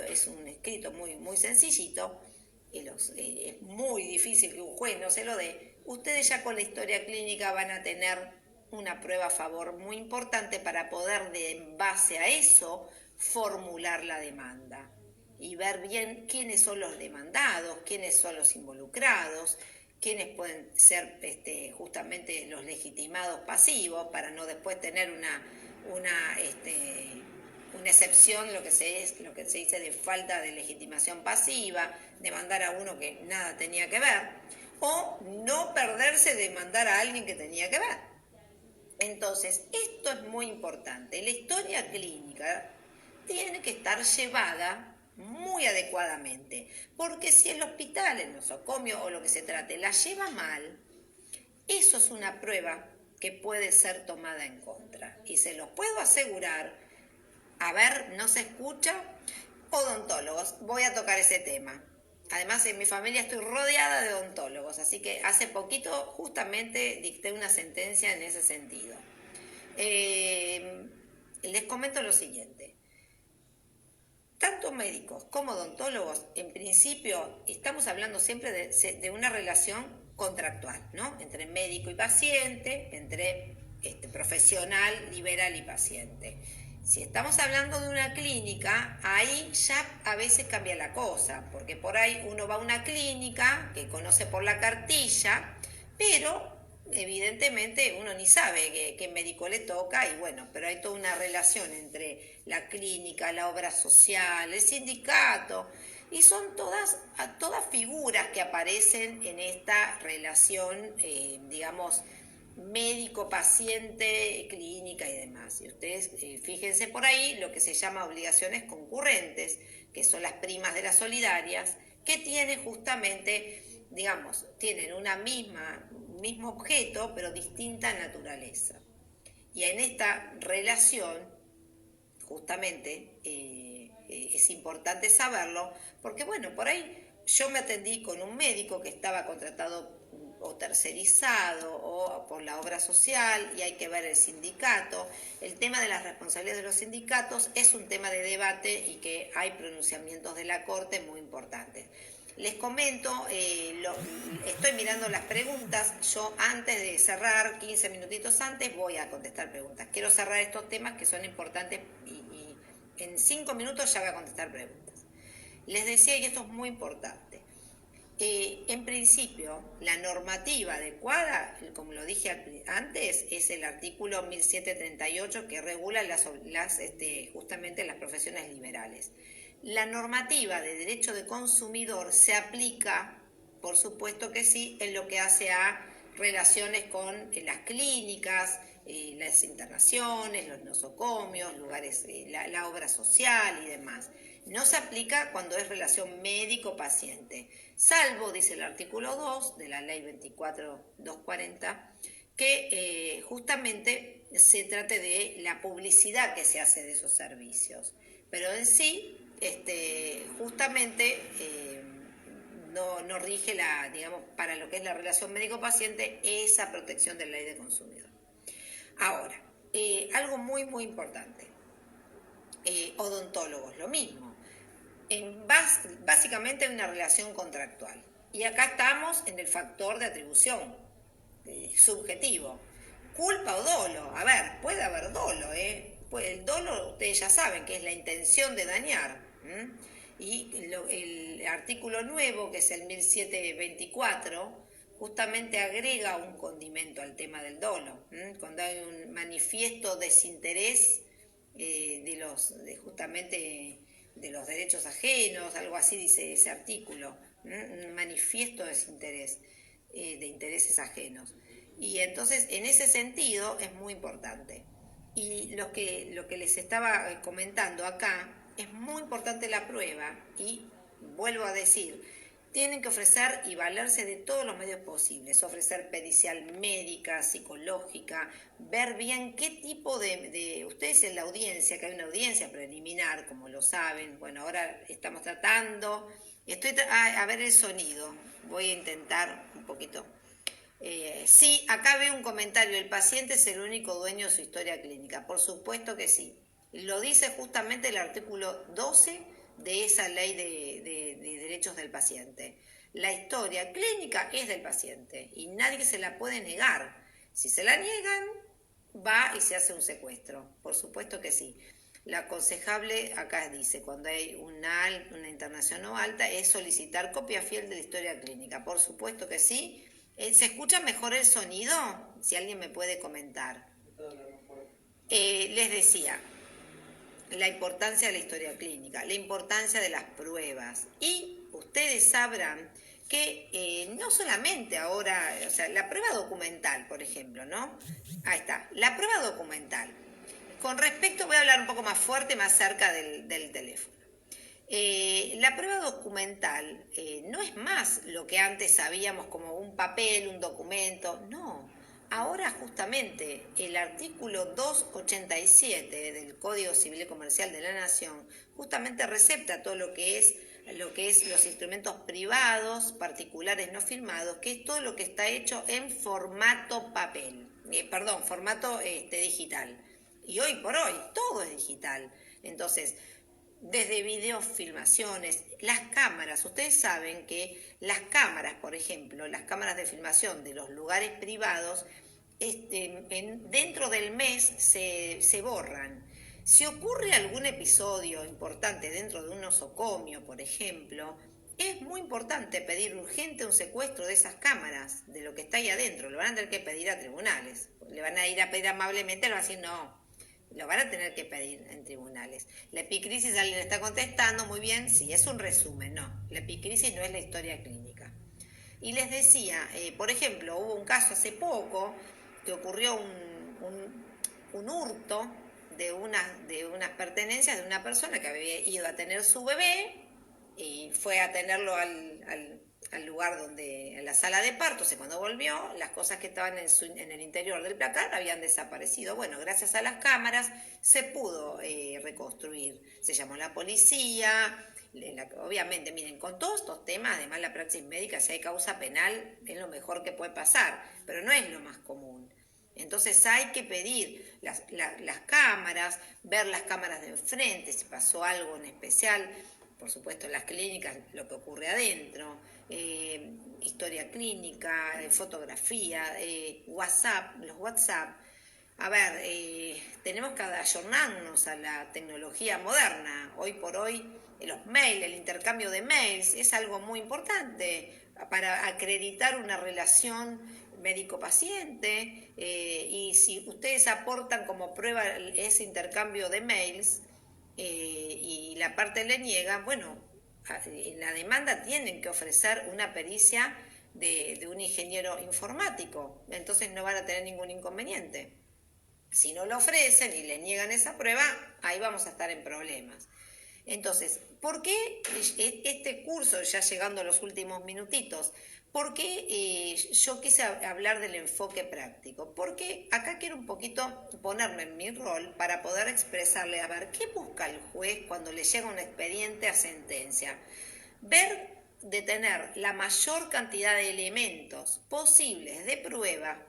es un escrito muy sencillito, es muy difícil que un juez no se lo dé. Ustedes ya con la historia clínica van a tener una prueba a favor muy importante para poder, en base a eso, formular la demanda y ver bien quiénes son los demandados, quiénes son los involucrados, quiénes pueden ser justamente los legitimados pasivos, para no después tener una excepción, lo que se dice de falta de legitimación pasiva, demandar a uno que nada tenía que ver. o no perderse de mandar a alguien que tenía que ver. Entonces, esto es muy importante. La historia clínica tiene que estar llevada muy adecuadamente, porque si el hospital, el nosocomio o lo que se trate la lleva mal, eso es una prueba que puede ser tomada en contra. Y se los puedo asegurar, a ver, ¿no se escucha? Odontólogos, voy a tocar ese tema. Además, en mi familia estoy rodeada de odontólogos, así que hace poquito justamente dicté una sentencia en ese sentido. Les comento lo siguiente. Tanto médicos como odontólogos, en principio, estamos hablando siempre de una relación contractual, ¿no? Entre médico y paciente, entre profesional, liberal y paciente. Si estamos hablando de una clínica, ahí ya a veces cambia la cosa, porque por ahí uno va a una clínica que conoce por la cartilla, pero evidentemente uno ni sabe qué médico le toca y bueno, pero hay toda una relación entre la clínica, la obra social, el sindicato y son todas figuras que aparecen en esta relación, digamos, médico-paciente, clínica y demás. Y ustedes fíjense por ahí lo que se llama obligaciones concurrentes, que son las primas de las solidarias, que tienen justamente, digamos, tienen mismo objeto, pero distinta naturaleza. Y en esta relación, justamente, es importante saberlo, porque bueno, por ahí yo me atendí con un médico que estaba contratado o tercerizado o por la obra social y hay que ver el sindicato. El tema de las responsabilidades de los sindicatos es un tema de debate y que hay pronunciamientos de la Corte muy importantes. Les comento, estoy mirando las preguntas, yo antes de cerrar, 15 minutitos antes, voy a contestar preguntas. Quiero cerrar estos temas que son importantes y en 5 minutos ya voy a contestar preguntas. Les decía, y esto es muy importante, en principio, la normativa adecuada, como lo dije antes, es el artículo 1738 que regula justamente las profesiones liberales. La normativa de derecho de consumidor se aplica, por supuesto que sí, en lo que hace a relaciones con las clínicas, las internaciones, los nosocomios, lugares, la obra social y demás. No se aplica cuando es relación médico-paciente, salvo, dice el artículo 2 de la ley 24.240, que justamente se trate de la publicidad que se hace de esos servicios. Pero en sí, justamente no rige digamos, para lo que es la relación médico-paciente, esa protección de la ley de consumidor. Ahora, algo muy, muy importante. Odontólogos, lo mismo. Básicamente hay una relación contractual. Y acá estamos en el factor de atribución subjetivo. Culpa o dolo. A ver, puede haber dolo, Pues el dolo, ustedes ya saben que es la intención de dañar. Y el artículo nuevo, que es el 1724, justamente agrega un condimento al tema del dolo. Cuando hay un manifiesto desinterés justamente de los derechos ajenos, algo así dice ese artículo, un manifiesto de desinterés, de intereses ajenos. Y entonces, en ese sentido, es muy importante. Y lo que les estaba comentando acá, es muy importante la prueba, y vuelvo a decir, tienen que ofrecer y valerse de todos los medios posibles, ofrecer pericial médica, psicológica, ver bien qué tipo ustedes en la audiencia, que hay una audiencia preliminar, como lo saben, bueno, ahora estamos tratando, a ver el sonido, voy a intentar un poquito. Sí, acá veo un comentario, el paciente es el único dueño de su historia clínica, por supuesto que sí, lo dice justamente el artículo 12 de esa ley de derechos del paciente. La historia clínica es del paciente y nadie se la puede negar. Si se la niegan, va y se hace un secuestro, por supuesto que sí. La aconsejable, acá dice, cuando hay una internación no alta, es solicitar copia fiel de la historia clínica, por supuesto que sí. ¿Se escucha mejor el sonido? Si alguien me puede comentar. Les decía, la importancia de la historia clínica, la importancia de las pruebas. Y ustedes sabrán que no solamente ahora, o sea, la prueba documental, por ejemplo, ¿no? Ahí está, la prueba documental. Con respecto, voy a hablar un poco más fuerte, más cerca del teléfono. La prueba documental no es más lo que antes sabíamos como un papel, un documento, no. Ahora justamente el artículo 287 del Código Civil y Comercial de la Nación justamente recepta todo lo que es los instrumentos privados, particulares no firmados, que es todo lo que está hecho en formato papel, formato digital. Y hoy por hoy todo es digital. Entonces, desde videofilmaciones, las cámaras, ustedes saben que las cámaras, por ejemplo, las cámaras de filmación de los lugares privados, dentro del mes se borran. Si ocurre algún episodio importante dentro de un nosocomio, por ejemplo, es muy importante pedir urgente un secuestro de esas cámaras, de lo que está ahí adentro. Lo van a tener que pedir a tribunales. Le van a ir a pedir amablemente, le van a decir no. Lo van a tener que pedir en tribunales. La epicrisis, alguien está contestando, muy bien, sí, es un resumen, no. La epicrisis no es la historia clínica. Y les decía, por ejemplo, hubo un caso hace poco que ocurrió un hurto de unas pertenencias de una persona que había ido a tener su bebé y fue a tenerlo al lugar en la sala de partos, y cuando volvió, las cosas que estaban en el interior del placar habían desaparecido. Bueno, gracias a las cámaras se pudo reconstruir. Se llamó la policía, obviamente, miren, con todos estos temas, además la praxis médica, si hay causa penal, es lo mejor que puede pasar, pero no es lo más común. Entonces hay que pedir las cámaras, ver las cámaras de enfrente, si pasó algo en especial, por supuesto en las clínicas, lo que ocurre adentro, historia clínica, fotografía, WhatsApp, los WhatsApp. A ver, tenemos que ayornarnos a la tecnología moderna. Hoy por hoy, los mails, el intercambio de mails es algo muy importante para acreditar una relación médico-paciente, y si ustedes aportan como prueba ese intercambio de mails y la parte le niega, bueno, en la demanda tienen que ofrecer una pericia de un ingeniero informático, entonces no van a tener ningún inconveniente. Si no lo ofrecen y le niegan esa prueba, ahí vamos a estar en problemas. Entonces, ¿por qué este curso, ya llegando a los últimos minutitos, por qué yo quise hablar del enfoque práctico? Porque acá quiero un poquito ponerme en mi rol para poder expresarle, a ver, ¿qué busca el juez cuando le llega un expediente a sentencia? Ver de tener la mayor cantidad de elementos posibles de prueba.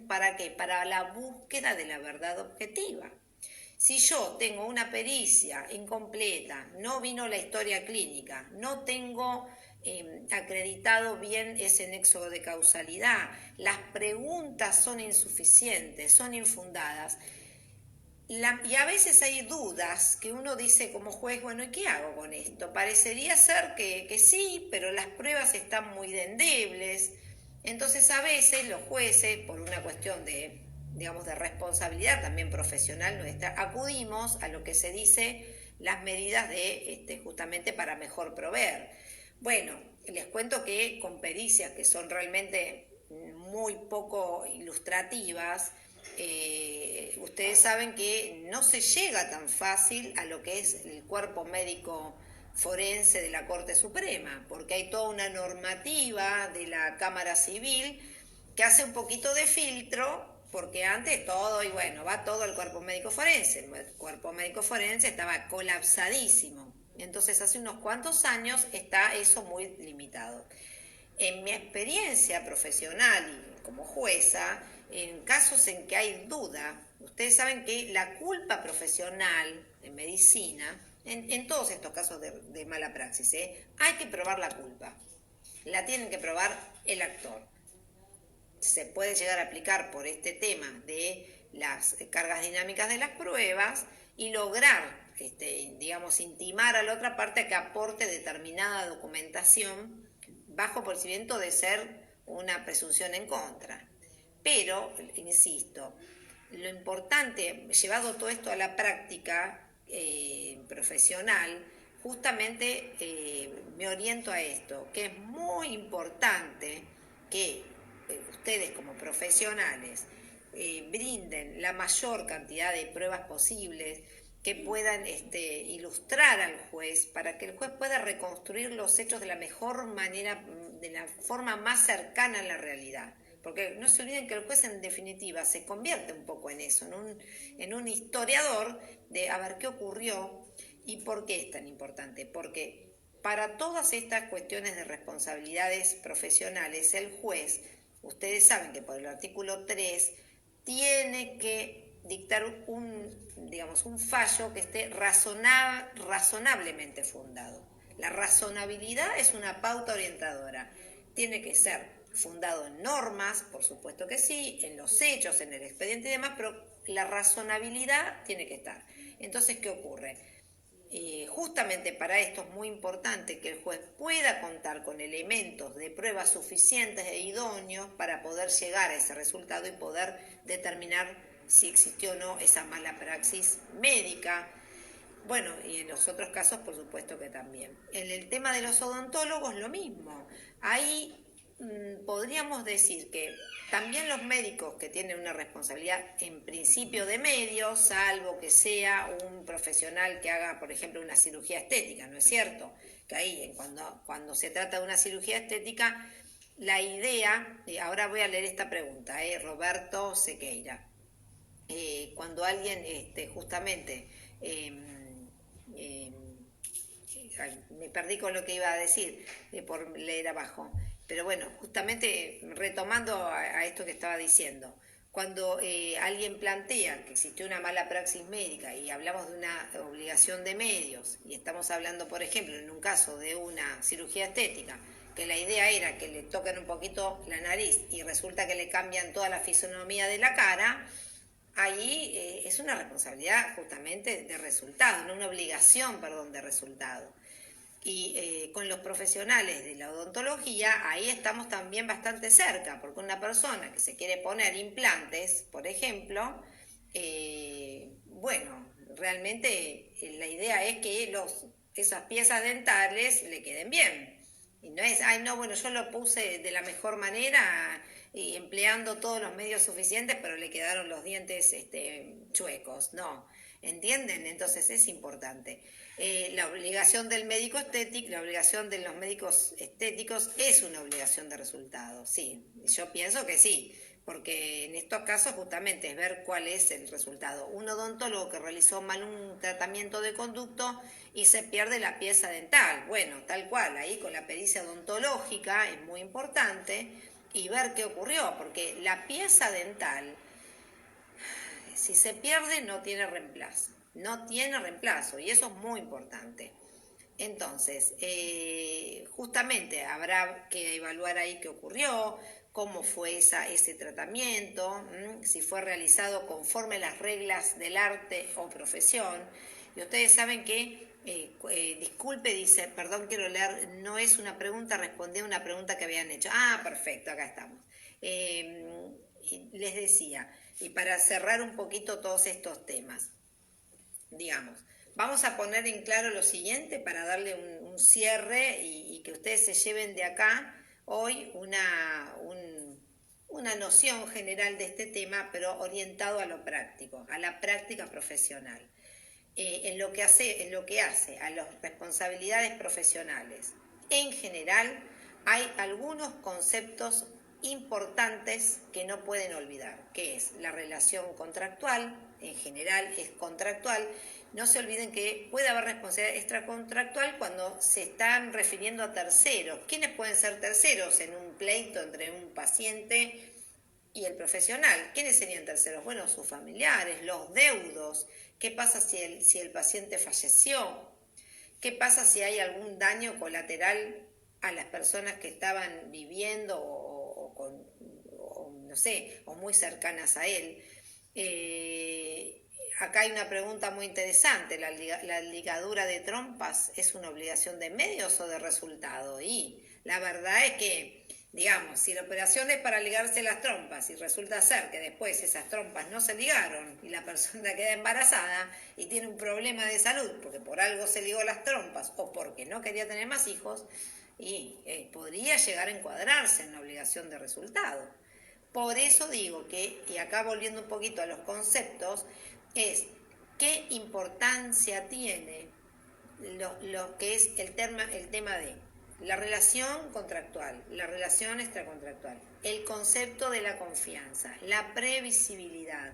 ¿Para qué? Para la búsqueda de la verdad objetiva. Si yo tengo una pericia incompleta, no vino la historia clínica, no tengo acreditado bien ese nexo de causalidad, las preguntas son insuficientes, son infundadas, y a veces hay dudas que uno dice como juez, bueno, ¿y qué hago con esto? Parecería ser que sí, pero las pruebas están muy endebles. Entonces a veces los jueces, por una cuestión de, digamos, de responsabilidad también profesional nuestra, acudimos a lo que se dice las medidas de justamente para mejor proveer. Bueno, les cuento que con pericias que son realmente muy poco ilustrativas, ustedes saben que no se llega tan fácil a lo que es el cuerpo médico forense de la Corte Suprema, porque hay toda una normativa de la Cámara Civil que hace un poquito de filtro, porque antes todo, y bueno, va todo el cuerpo médico forense. El cuerpo médico forense estaba colapsadísimo. Entonces hace unos cuantos años está eso muy limitado. En mi experiencia profesional y como jueza, en casos en que hay duda, ustedes saben que la culpa profesional en medicina, en todos estos casos de mala praxis, hay que probar la culpa. La tienen que probar el actor. Se puede llegar a aplicar por este tema de las cargas dinámicas de las pruebas y lograr, digamos, intimar a la otra parte a que aporte determinada documentación bajo percibimiento de ser una presunción en contra. Pero, insisto, lo importante, llevado todo esto a la práctica profesional, justamente me oriento a esto, que es muy importante que ustedes como profesionales brinden la mayor cantidad de pruebas posibles que puedan ilustrar al juez para que el juez pueda reconstruir los hechos de la mejor manera, de la forma más cercana a la realidad. Porque no se olviden que el juez en definitiva se convierte un poco en eso, en un historiador de a ver qué ocurrió y por qué es tan importante. Porque para todas estas cuestiones de responsabilidades profesionales, el juez, ustedes saben que por el artículo 3, tiene que dictar un fallo que esté razonablemente fundado. La razonabilidad es una pauta orientadora. Tiene que ser fundado en normas, por supuesto que sí, en los hechos, en el expediente y demás, pero la razonabilidad tiene que estar. Entonces, ¿qué ocurre? Justamente para esto es muy importante que el juez pueda contar con elementos de pruebas suficientes e idóneos para poder llegar a ese resultado y poder determinar si existió o no esa mala praxis médica. Bueno, y en los otros casos, por supuesto que también. En el tema de los odontólogos, lo mismo. Ahí podríamos decir que también los médicos que tienen una responsabilidad en principio de medios, salvo que sea un profesional que haga, por ejemplo, una cirugía estética, ¿no es cierto? Que ahí, cuando se trata de una cirugía estética, la idea, ahora voy a leer esta pregunta, Roberto Sequeira. Cuando alguien justamente... me perdí con lo que iba a decir por leer abajo. Pero bueno, justamente retomando a esto que estaba diciendo, cuando alguien plantea que existe una mala praxis médica y hablamos de una obligación de medios, y estamos hablando, por ejemplo, en un caso de una cirugía estética, que la idea era que le toquen un poquito la nariz y resulta que le cambian toda la fisonomía de la cara, ahí es una responsabilidad justamente de resultado, no una obligación, perdón, de resultado. Y con los profesionales de la odontología, ahí estamos también bastante cerca, porque una persona que se quiere poner implantes, por ejemplo, bueno, realmente la idea es que esas piezas dentales le queden bien. Y no es, ay, no, bueno, yo lo puse de la mejor manera y empleando todos los medios suficientes, pero le quedaron los dientes chuecos. No, ¿entienden? Entonces es importante. La obligación del médico estético, la obligación de los médicos estéticos es una obligación de resultado, sí. Yo pienso que sí, porque en estos casos justamente es ver cuál es el resultado. Un odontólogo que realizó mal un tratamiento de conducto y se pierde la pieza dental. Bueno, tal cual, ahí con la pericia odontológica es muy importante y ver qué ocurrió, porque la pieza dental, si se pierde, no tiene reemplazo. No tiene reemplazo y eso es muy importante. Entonces, justamente habrá que evaluar ahí qué ocurrió, cómo fue ese tratamiento, si fue realizado conforme las reglas del arte o profesión. Y ustedes saben que, disculpe, dice, perdón, quiero leer, no es una pregunta, respondí a una pregunta que habían hecho. Ah, perfecto, acá estamos. Les decía, y para cerrar un poquito todos estos temas, digamos, vamos a poner en claro lo siguiente para darle un cierre y que ustedes se lleven de acá hoy una noción general de este tema, pero orientado a lo práctico, a la práctica profesional. En lo que hace a las responsabilidades profesionales, en general, hay algunos conceptos importantes que no pueden olvidar, que es la relación contractual, en general es contractual. No se olviden que puede haber responsabilidad extracontractual cuando se están refiriendo a terceros. ¿Quiénes pueden ser terceros en un pleito entre un paciente y el profesional? ¿Quiénes serían terceros? Bueno, sus familiares, los deudos. ¿Qué pasa si el paciente falleció? ¿Qué pasa si hay algún daño colateral a las personas que estaban viviendo no sé, o muy cercanas a él? Acá hay una pregunta muy interesante. ¿La ligadura de trompas es una obligación de medios o de resultado? Y la verdad es que Digamos, si la operación es para ligarse las trompas y resulta ser que después esas trompas no se ligaron y la persona queda embarazada y tiene un problema de salud porque por algo se ligó las trompas o porque no quería tener más hijos, y podría llegar a encuadrarse en la obligación de resultado. Por eso digo que, y acá volviendo un poquito a los conceptos, es qué importancia tiene lo que es el tema de la relación contractual, la relación extracontractual, el concepto de la confianza, la previsibilidad.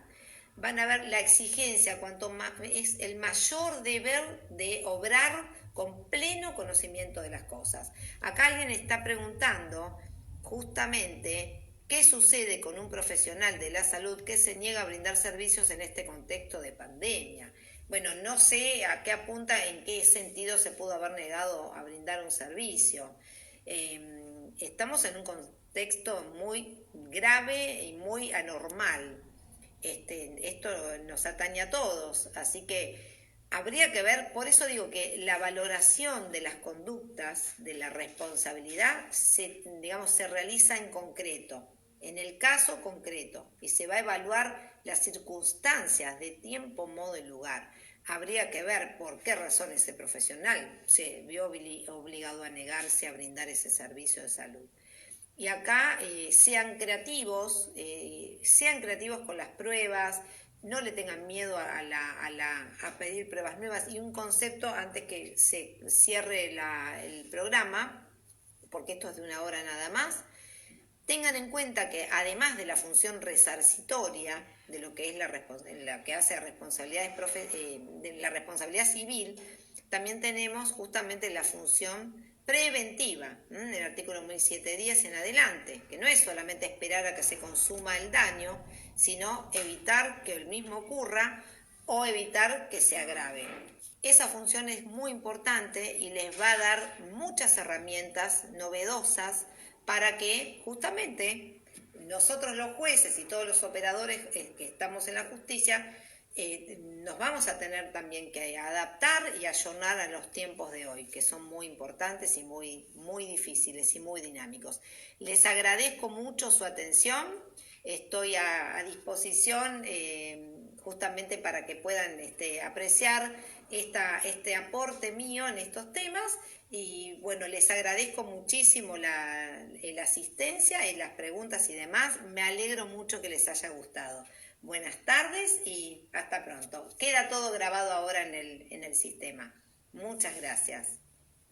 Van a ver la exigencia, cuanto más es el mayor deber de obrar con pleno conocimiento de las cosas. Acá alguien está preguntando justamente qué sucede con un profesional de la salud que se niega a brindar servicios en este contexto de pandemia. Bueno, no sé a qué apunta, en qué sentido se pudo haber negado a brindar un servicio. Estamos en un contexto muy grave y muy anormal. Esto nos atañe a todos, así que habría que ver, por eso digo que la valoración de las conductas, de la responsabilidad, se realiza en concreto, en el caso concreto, y se va a evaluar las circunstancias de tiempo, modo y lugar. Habría que ver por qué razón ese profesional se vio obligado a negarse a brindar ese servicio de salud. Y acá sean creativos con las pruebas, no le tengan miedo a pedir pruebas nuevas. Y un concepto antes que se cierre el programa, porque esto es de 1 hora nada más, tengan en cuenta que además de la función resarcitoria, de lo que es la que hace responsabilidades de la responsabilidad civil, también tenemos justamente la función preventiva, en el artículo 1710 en adelante, que no es solamente esperar a que se consuma el daño, sino evitar que el mismo ocurra o evitar que se agrave. Esa función es muy importante y les va a dar muchas herramientas novedosas para que justamente nosotros los jueces y todos los operadores que estamos en la justicia nos vamos a tener también que adaptar y ayornar a los tiempos de hoy, que son muy importantes y muy, muy difíciles y muy dinámicos. Les agradezco mucho su atención, estoy a disposición justamente para que puedan apreciar este aporte mío en estos temas. Y bueno, les agradezco muchísimo la asistencia y las preguntas y demás. Me alegro mucho que les haya gustado. Buenas tardes y hasta pronto. Queda todo grabado ahora en el sistema. Muchas gracias.